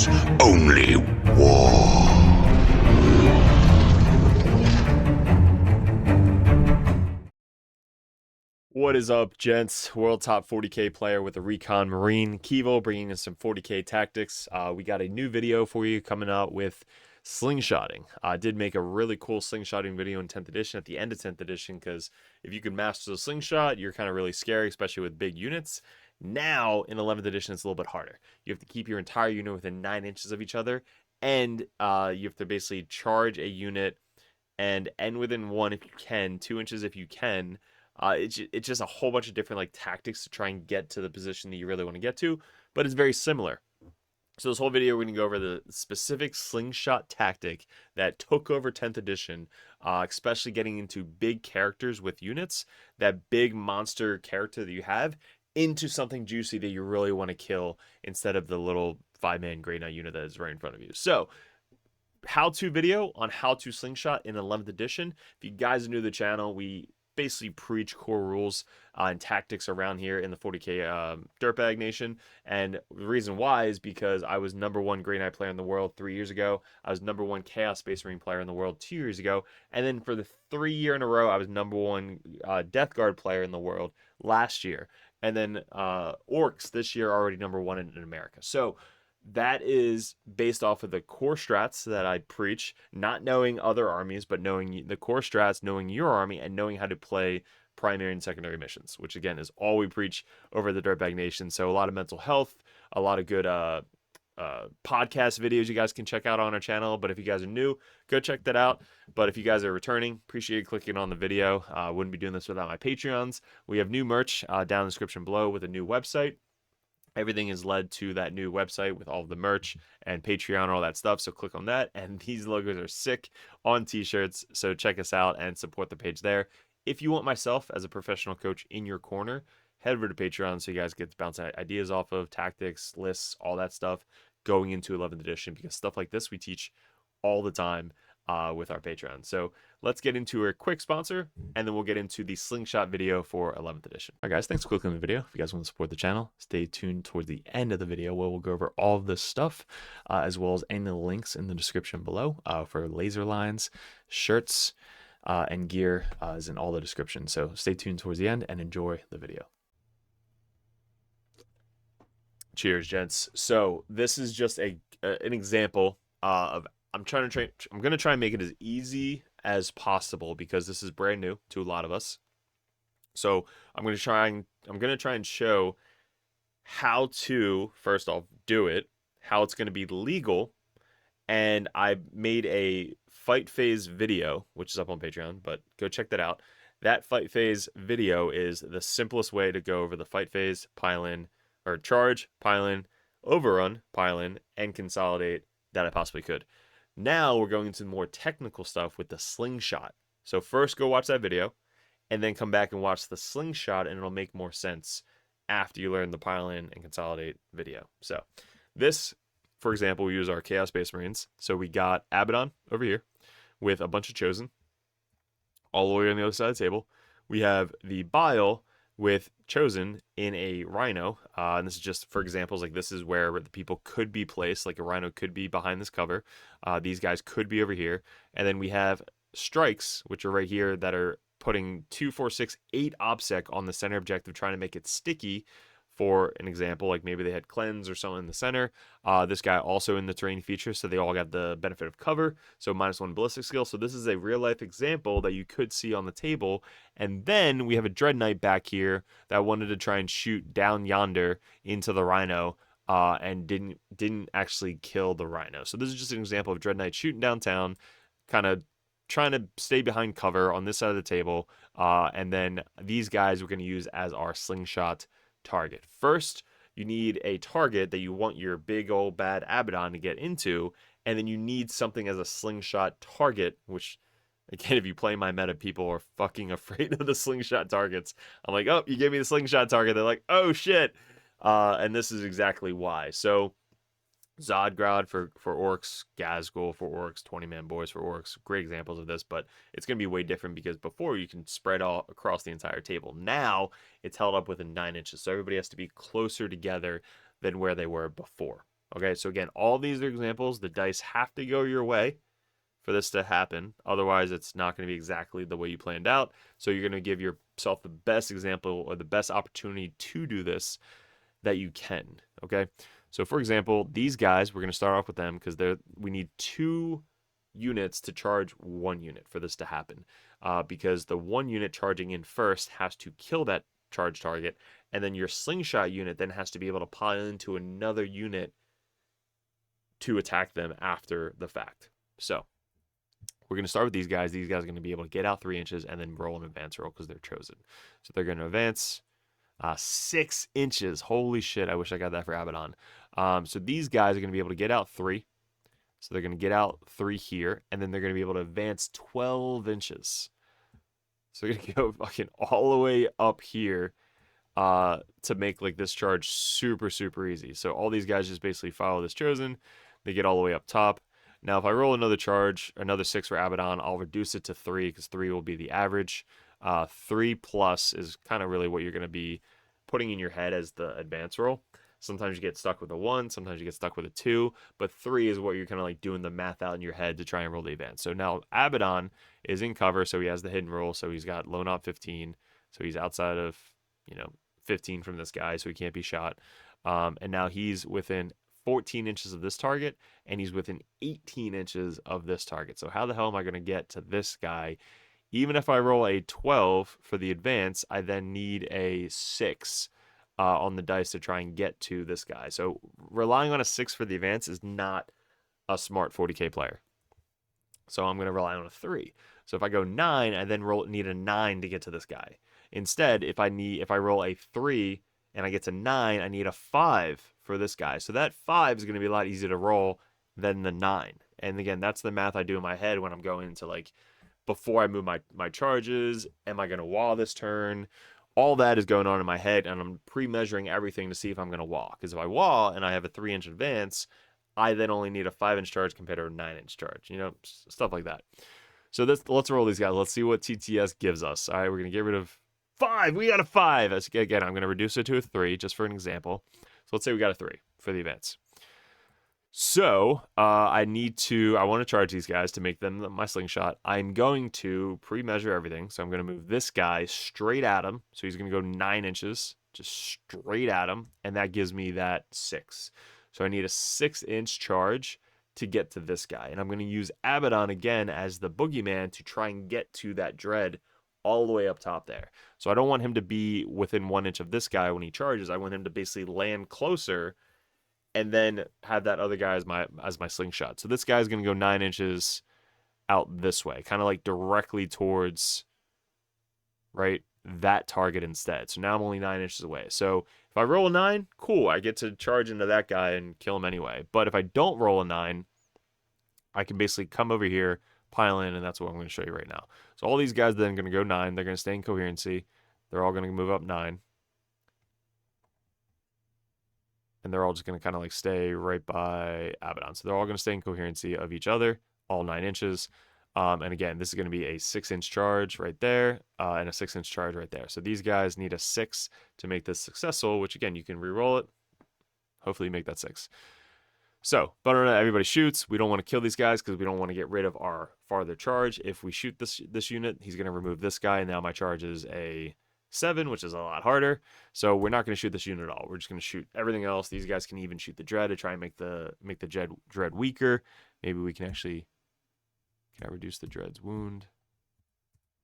is only war. What is up, gents? World top 40k player with the Recon Marine, Keevil, bringing in some 40k tactics. We got a new video for you coming out with slingshotting. I did make a really cool slingshotting video in 10th edition at the end of 10th edition, because if you can master the slingshot, you're kind of really scary, especially with big units. Now, in 11th edition, it's a little bit harder. You have to keep your entire unit within 9 inches of each other, and you have to basically charge a unit and end within 1 if you can, 2 inches if you can. It's just a whole bunch of different like tactics to try and get to the position that you really want to get to, but it's very similar. So this whole video, we're going to go over the specific slingshot tactic that took over 10th edition, especially getting into big characters with units, that big monster character that you have, into something juicy that you really want to kill instead of the little 5-man Grey Knight unit that is right in front of you. So, how-to video on how to slingshot in 11th edition. If you guys are new to the channel, we basically preach core rules and tactics around here in the 40k Dirtbag Nation. And the reason why is because I was #1 Grey Knight player in the world 3 years ago. I was #1 Chaos Space Marine player in the world 2 years ago. And then for the 3 year in a row, I was #1 Death Guard player in the world last year. And then Orcs this year already #1 in America. So that is based off of the core strats that I preach, not knowing other armies, but knowing the core strats, knowing your army, and knowing how to play primary and secondary missions, which again is all we preach over the Dirtbag Nation. So a lot of mental health, a lot of good podcast videos you guys can check out on our channel. But if you guys are new, go check that out. But if you guys are returning, appreciate you clicking on the video. I wouldn't be doing this without my Patreons. We have new merch down in the description below with a new website. Everything is led to that new website with all of the merch and Patreon and all that stuff. So click on that. And these logos are sick on t-shirts. So check us out and support the page there. If you want myself as a professional coach in your corner, head over to Patreon so you guys get to bounce ideas off of, tactics, lists, all that stuff going into 11th edition, because stuff like this we teach all the time with our Patreon. So let's get into a quick sponsor, and then we'll get into the slingshot video for 11th edition. All right, guys, thanks for clicking on the video. If you guys want to support the channel, stay tuned towards the end of the video where we'll go over all of this stuff, as well as any links in the description below for laser lines, shirts, and gear is in all the description. So stay tuned towards the end and enjoy the video. Cheers, gents. So this is just an example of I'm going to try and make it as easy as possible, because this is brand new to a lot of us. So I'm going to try and show how to, first off, do it, how it's going to be legal. And I made a fight phase video, which is up on Patreon, but go check that out. That fight phase video is the simplest way to go over the fight phase, pile in, or charge, pile in, overrun, pile in, and consolidate that I possibly could. Now we're going into more technical stuff with the slingshot. So first go watch that video, and then come back and watch the slingshot, and it'll make more sense after you learn the pile in and consolidate video. So this, for example, we use our Chaos Space Marines. So we got Abaddon over here with a bunch of Chosen all the way on the other side of the table. We have the Bile with Chosen in a Rhino, and this is just for examples. Like, this is where the people could be placed. Like, a Rhino could be behind this cover, these guys could be over here, and then we have Strikes, which are right here, that are putting 2, 4, 6, 8 OBSEC on the center objective, trying to make it sticky. For an example, like maybe they had Cleanse or something in the center. This guy also in the terrain feature, so they all got the benefit of cover, so -1 ballistic skill. So this is a real life example that you could see on the table. And then we have a Dread Knight back here that wanted to try and shoot down yonder into the Rhino, and didn't actually kill the Rhino. So this is just an example of Dread Knight shooting downtown, kind of trying to stay behind cover on this side of the table. And then these guys we're going to use as our slingshot target. First, you need a target that you want your big old bad Abaddon to get into, and then you need something as a slingshot target, which, again, if you play my meta, people are fucking afraid of the slingshot targets. I'm like, oh, you gave me the slingshot target. They're like, oh shit. And this is exactly why. So Zodgrod for Orcs, Gazgul for Orcs, 20-man boys for Orcs. Great examples of this, but it's going to be way different, because before you can spread all across the entire table. Now it's held up within 9 inches, so everybody has to be closer together than where they were before. Okay, so again, all these are examples. The dice have to go your way for this to happen. Otherwise, it's not going to be exactly the way you planned out. So you're going to give yourself the best example or the best opportunity to do this that you can. Okay, so for example, these guys, we're going to start off with them because we need 2 units to charge 1 unit for this to happen. Because the 1 unit charging in first has to kill that charge target, and then your slingshot unit then has to be able to pile into another unit to attack them after the fact. So we're going to start with these guys. These guys are going to be able to get out 3 inches and then roll an advance roll because they're chosen. So they're going to advance 6 inches. Holy shit, I wish I got that for Abaddon. So these guys are going to be able to get out 3. So they're going to get out 3 here, and then they're going to be able to advance 12 inches. So they're going to go fucking all the way up here to make like this charge super, super easy. So all these guys just basically follow this chosen. They get all the way up top. Now, if I roll another charge, another 6 for Abaddon, I'll reduce it to 3 because 3 will be the average. 3 plus is kind of really what you're going to be putting in your head as the advance roll. Sometimes you get stuck with a 1, sometimes you get stuck with a 2, but 3 is what you're kind of like doing the math out in your head to try and roll the advance. So now Abaddon is in cover, so he has the hidden roll, so he's got low not 15, so he's outside of, 15 from this guy, so he can't be shot. And now he's within 14 inches of this target, and he's within 18 inches of this target. So how the hell am I going to get to this guy? Even if I roll a 12 for the advance, I then need a 6 on the dice to try and get to this guy. So relying on a 6 for the advance is not a smart 40k player. So I'm going to rely on a 3. So if I go 9, I then need a 9 to get to this guy. Instead, if I roll a 3 and I get to 9, I need a 5 for this guy. So that 5 is going to be a lot easier to roll than the 9. And again, that's the math I do in my head when I'm going into like, before I move my charges, am I going to wall this turn? All that is going on in my head, and I'm pre-measuring everything to see if I'm going to wall. Because if I wall and I have a 3-inch advance, I then only need a 5-inch charge compared to a 9-inch charge. Stuff like that. So let's roll these guys. Let's see what TTS gives us. All right, we're going to get rid of 5. We got a 5. Again, I'm going to reduce it to a 3 just for an example. So let's say we got a 3 for the advance. So I want to charge these guys to make them my slingshot. I'm going to pre-measure everything. So I'm going to move this guy straight at him. So he's going to go 9 inches, just straight at him. And that gives me that 6. So I need a 6-inch charge to get to this guy. And I'm going to use Abaddon again as the boogeyman to try and get to that dread all the way up top there. So I don't want him to be within 1 inch of this guy when he charges. I want him to basically land closer and then have that other guy as my slingshot. So this guy's going to go 9 inches out this way, kind of like directly towards, right, that target instead. So now I'm only 9 inches away. So if I roll a 9, cool, I get to charge into that guy and kill him anyway. But if I don't roll a 9, I can basically come over here, pile in, and that's what I'm going to show you right now. So all these guys then are going to go 9. They're going to stay in coherency. They're all going to move up 9. And they're all just going to kind of like stay right by Abaddon. So they're all going to stay in coherency of each other, all 9 inches. And again, this is going to be a 6-inch charge right there and a 6-inch charge right there. So these guys need a 6 to make this successful, which again, you can re-roll it. Hopefully you make that 6. So, but everybody shoots. We don't want to kill these guys because we don't want to get rid of our farther charge. If we shoot this unit, he's going to remove this guy. And now my charge is a 7, which is a lot harder. So we're not going to shoot this unit at all. We're just going to shoot everything else. These guys can even shoot the dread to try and make the dread weaker. Maybe we can actually, can I reduce the dread's wound?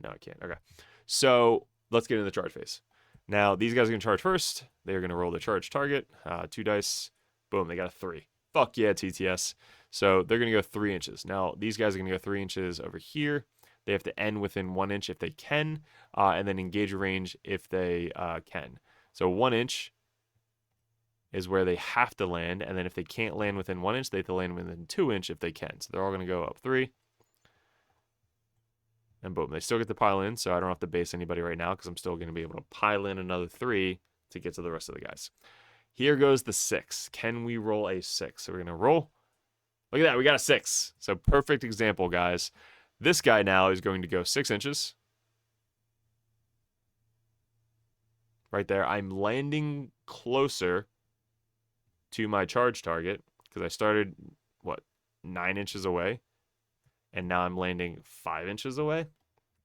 No, I can't. Okay. So let's get into the charge phase. Now these guys are going to charge first. They're going to roll the charge target. 2 dice. Boom. They got a 3. Fuck yeah, TTS. So they're going to go 3 inches. Now these guys are going to go 3 inches over here. They have to end within 1 inch if they can, and then engage a range if they can. So 1 inch is where they have to land, and then if they can't land within 1 inch, they have to land within 2 inch if they can. So they're all going to go up 3. And boom, they still get to pile in, so I don't have to base anybody right now because I'm still going to be able to pile in another 3 to get to the rest of the guys. Here goes the 6. Can we roll a 6? So we're going to roll. Look at that, we got a 6. So perfect example, guys. This guy now is going to go 6 inches. Right there. I'm landing closer to my charge target. because I started, what, 9 inches away, and now I'm landing 5 inches away,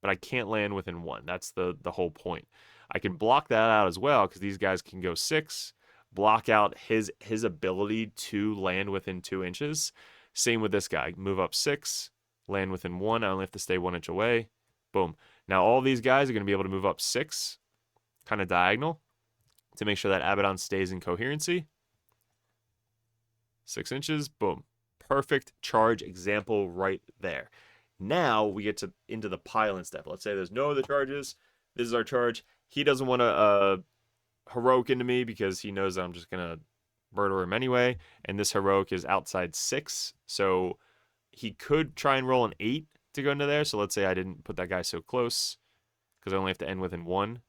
but I can't land within 1. That's the whole point. I can block that out as well, because these guys can go 6, block out his ability to land within 2 inches. Same with this guy. Move up 6, land within 1. I only have to stay 1 inch away. Boom. Now all these guys are going to be able to move up 6, kind of diagonal, to make sure that Abaddon stays in coherency. 6 inches, boom. Perfect charge example right there. Now we get into the piling step. Let's say there's no other charges. This is our charge. He doesn't want to heroic into me because he knows that I'm just going to murder him anyway. And this heroic is outside 6. So he could try and roll an 8 to go into there. So let's say I didn't put that guy so close, because I only have to end within 1,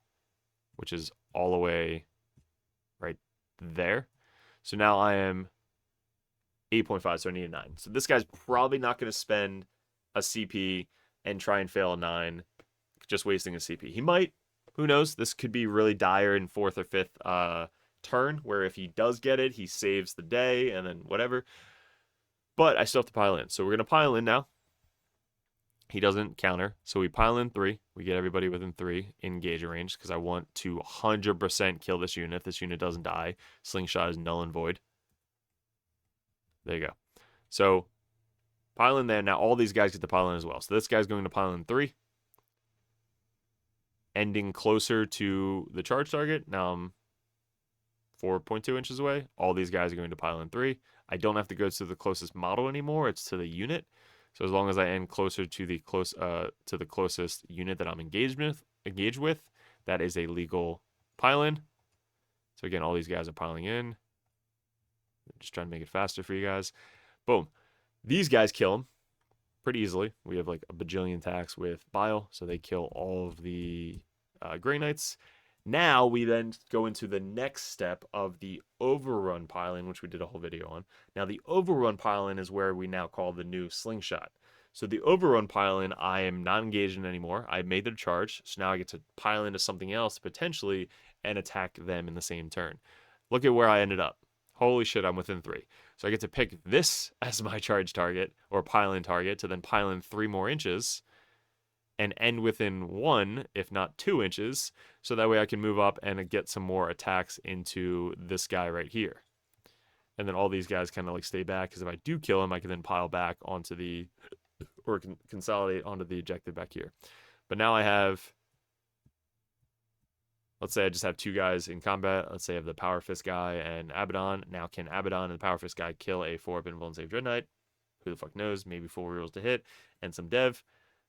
which is all the way right there. So now I am 8.5, so I need a 9. So this guy's probably not going to spend a CP and try and fail a 9, just wasting a CP. He might. Who knows? This could be really dire in 4th or 5th turn, where if he does get it, he saves the day and then whatever. But I still have to pile in. So we're going to pile in now. He doesn't counter, so we pile in 3. We get everybody within 3 engage range, because I want to 100% kill this unit. If this unit doesn't die, slingshot is null and void. There you go. So pile in there. Now all these guys get to pile in as well. So this guy's going to pile in 3, ending closer to the charge target. Now I'm 4.2 inches away. All these guys are going to pile in 3. I don't have to go to the closest model anymore. It's to the unit. So as long as I end closer to the closest unit that I'm engaged with, that is a legal pile-in. So again, all these guys are piling in. Just trying to make it faster for you guys. Boom. These guys kill him pretty easily. We have like a bajillion attacks with Bile, so they kill all of the Grey Knights. Now we then go into the next step of the overrun pile-in, which we did a whole video on. Now the overrun pile-in is where we now call the new slingshot. So the overrun pile-in, I am not engaged in anymore. I made the charge, so now I get to pile into something else potentially and attack them in the same turn. Look at where I ended up. Holy shit, I'm within 3. So I get to pick this as my charge target or pile-in target to then pile in 3 more inches and end within 1, if not 2 inches, so that way I can move up and get some more attacks into this guy right here. And then all these guys kind of like stay back, because if I do kill him, I can then pile back onto the, or consolidate onto the objective back here. But now I have, let's say I just have 2 guys in combat. Let's say I have the Power Fist guy and Abaddon. Now can Abaddon and the Power Fist guy kill a 4-up invuln save Dread Knight? Who the fuck knows? Maybe 4 rerolls to hit and some dev.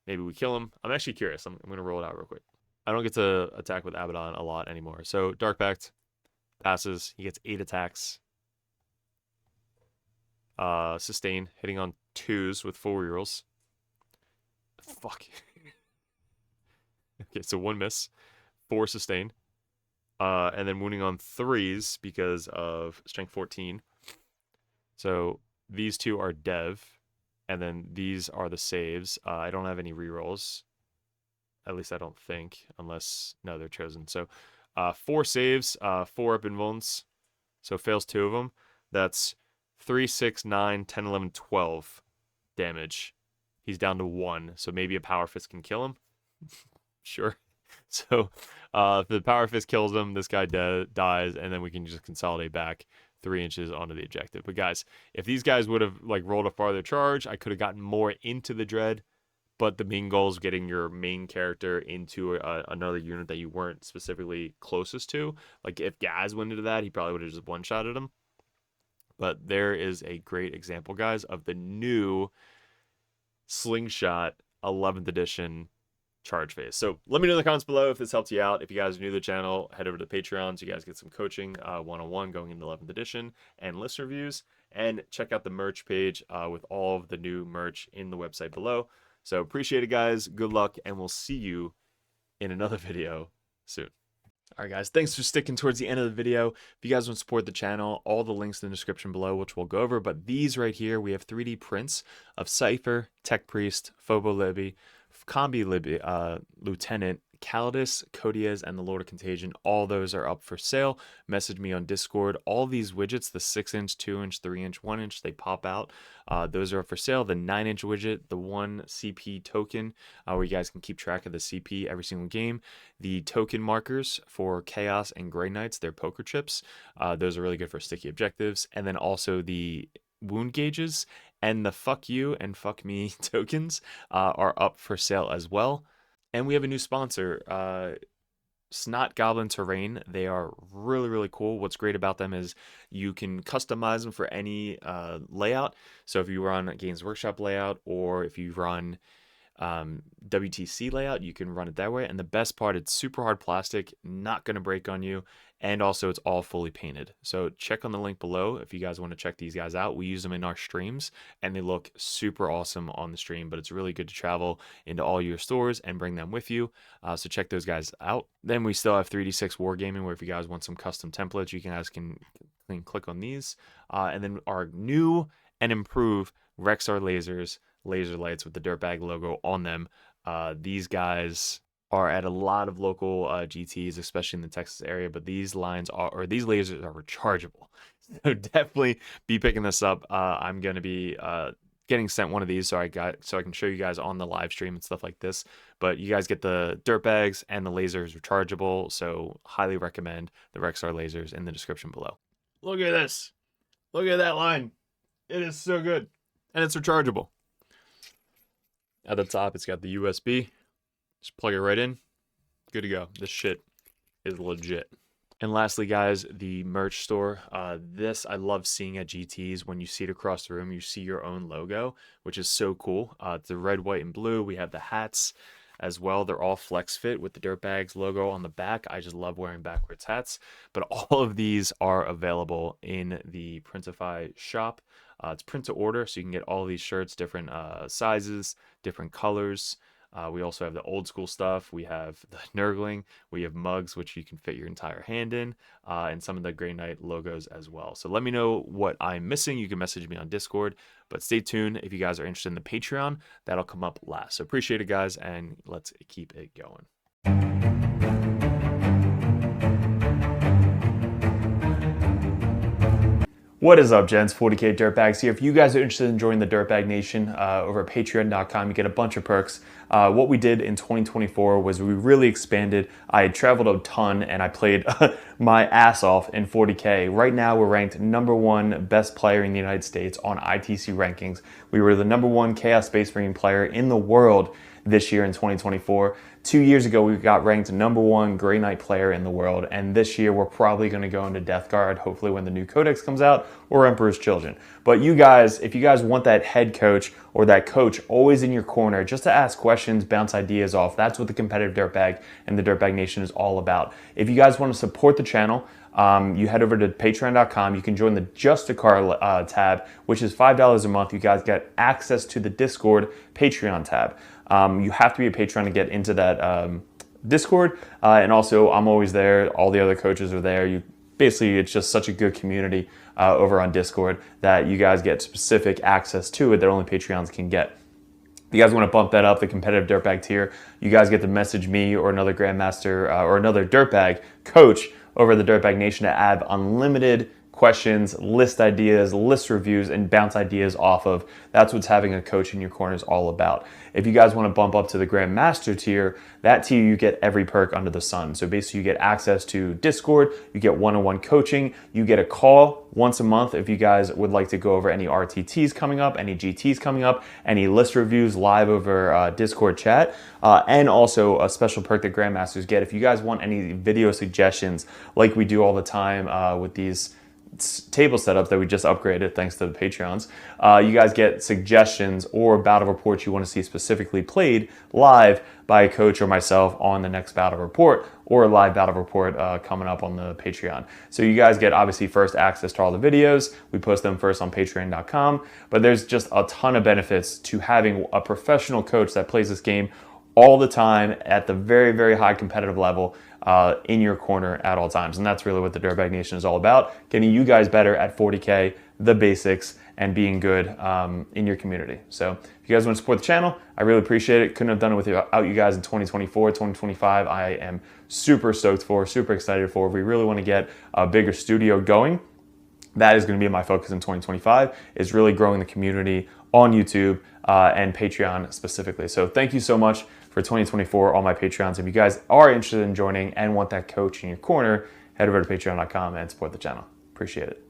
Maybe we kill him. I'm actually curious. I'm going to roll it out real quick. I don't get to attack with Abaddon a lot anymore. So DIRTBAG passes. He gets 8 attacks. Sustain, hitting on 2s with 4 rerolls. Fuck. Okay, so 1 miss. 4 sustain. And then wounding on 3s because of strength 14. So these 2 are dev. And then these are the saves. I don't have any rerolls. At least I don't think. Unless, no, they're chosen. So 4 saves, 4 up invulns. So fails 2 of them. That's 3, 6, 9, 10, 11, 12 damage. He's down to 1. So maybe a Power Fist can kill him. Sure. So if the Power Fist kills him, this guy dies. And then we can just consolidate back 3 inches onto the objective. But guys, if these guys would have like rolled a farther charge, I could have gotten more into the dread. But the main goal is getting your main character into another unit that you weren't specifically closest to. Like if Gaz went into that, he probably would have just one-shotted him. But there is a great example, guys, of the new Slingshot 11th edition charge phase. So let me know in the comments below if this helped you out. If you guys are new to the channel, head over to Patreon so you guys get some coaching one-on-one going into 11th edition and list reviews, and check out the merch page with all of the new merch in the website below. So appreciate it, guys. Good luck, and we'll see you in another video soon. All right, guys, thanks for sticking towards the end of the video. If you guys want to support the channel, all the links in the description below, which we'll go over. But these right here, we have 3D prints of Cypher, Tech Priest, Phobo Libby, Combi Libby, Lieutenant, Calidus, Codiez, and the Lord of Contagion. All those are up for sale. Message me on Discord. All these widgets, the 6-inch, 2-inch, 3-inch, 1-inch, they pop out. Those are up for sale. The 9-inch widget, the 1 CP token, where you guys can keep track of the CP every single game. The token markers for Chaos and Grey Knights, they're poker chips. Those are really good for sticky objectives. And then also the wound gauges and the fuck you and fuck me tokens are up for sale as well. And we have a new sponsor, Snot Goblin Terrain. They are really, really cool. What's great about them is you can customize them for any layout. So if you run a Games Workshop layout, or if you run WTC layout, you can run it that way. And the best part, it's super hard plastic, not going to break on you. And also it's all fully painted. So check on the link below if you guys want to check these guys out. We use them in our streams and they look super awesome on the stream, but it's really good to travel into all your stores and bring them with you. So check those guys out. Then we still have 3D6 Wargaming, where if you guys want some custom templates, you guys can click on these. And then our new and improved Rexar lasers, laser lights with the Dirtbag logo on them. These guys are at a lot of local GTs, especially in the Texas area, but these lines are, or these lasers are rechargeable. So definitely be picking this up. I'm going to be getting sent one of these so I can show you guys on the live stream and stuff like this. But you guys get the Dirtbags and the lasers rechargeable, so highly recommend the Rexar lasers in the description below. Look at this. Look at that line. It is so good. And it's rechargeable. At the top, it's got the USB. Just plug it right in. Good to go. This shit is legit. And lastly, guys, the merch store. This I love seeing at GTs. When you see it across the room, you see your own logo, which is so cool. It's the red, white, and blue. We have the hats as well. They're all flex fit with the Dirtbags logo on the back. I just love wearing backwards hats. But all of these are available in the Printify shop. It's print to order, so you can get all these shirts, different sizes, different colors. We also have the old school stuff. We have the Nurgling. We have mugs, which you can fit your entire hand in, and some of the Grey Knight logos as well. So let me know what I'm missing. You can message me on Discord, but stay tuned if you guys are interested in the Patreon. That'll come up last. So appreciate it, guys, and let's keep it going. What is up, gents? 40k Dirtbags here. If you guys are interested in joining the Dirtbag Nation over at patreon.com, you get a bunch of perks. What we did in 2024 was we really expanded. I had traveled a ton and I played my ass off in 40k. Right now we're ranked #1 best player in the United States on ITC rankings. We were the #1 Chaos Space Marine player in the world this year in 2024. 2 years ago, we got ranked #1 Grey Knight player in the world, and this year we're probably going to go into Death Guard, hopefully when the new Codex comes out, or Emperor's Children. But you guys, if you guys want that head coach or that coach always in your corner, just to ask questions, bounce ideas off, that's what the competitive Dirtbag and the Dirtbag Nation is all about. If you guys want to support the channel, you head over to patreon.com. You can join the Just a Car tab, which is $5 a month. You guys get access to the Discord Patreon tab. You have to be a patron to get into that Discord, and also I'm always there. All the other coaches are there. Basically, it's just such a good community over on Discord that you guys get specific access to it that only Patreons can get. If you guys want to bump that up, the competitive Dirtbag tier, you guys get to message me or another Grandmaster or another Dirtbag coach over the Dirtbag Nation to add unlimited questions, list ideas, list reviews, and bounce ideas off of. That's what having a coach in your corner is all about. If you guys want to bump up to the Grandmaster tier, that tier you get every perk under the sun. So basically you get access to Discord, you get one-on-one coaching, you get a call once a month if you guys would like to go over any RTTs coming up, any GTs coming up, any list reviews live over Discord chat, and also a special perk that Grandmasters get if you guys want any video suggestions like we do all the time with these table setups that we just upgraded thanks to the Patreons. You guys get suggestions or battle reports you want to see specifically played live by a coach or myself on the next battle report, or a live battle report coming up on the Patreon. So you guys get obviously first access to all the videos. We post them first on patreon.com, but there's just a ton of benefits to having a professional coach that plays this game all the time at the very, very high competitive level in your corner at all times. And that's really what the Dirtbag Nation is all about, getting you guys better at 40K, the basics, and being good in your community. So if you guys want to support the channel, I really appreciate it. Couldn't have done it without you guys in 2024, 2025. I am super stoked for, super excited for. We really want to get a bigger studio going. That is going to be my focus in 2025, is really growing the community on YouTube and Patreon specifically. So thank you so much for 2024, all my Patreons. If you guys are interested in joining and want that coach in your corner, head over to patreon.com and support the channel. Appreciate it.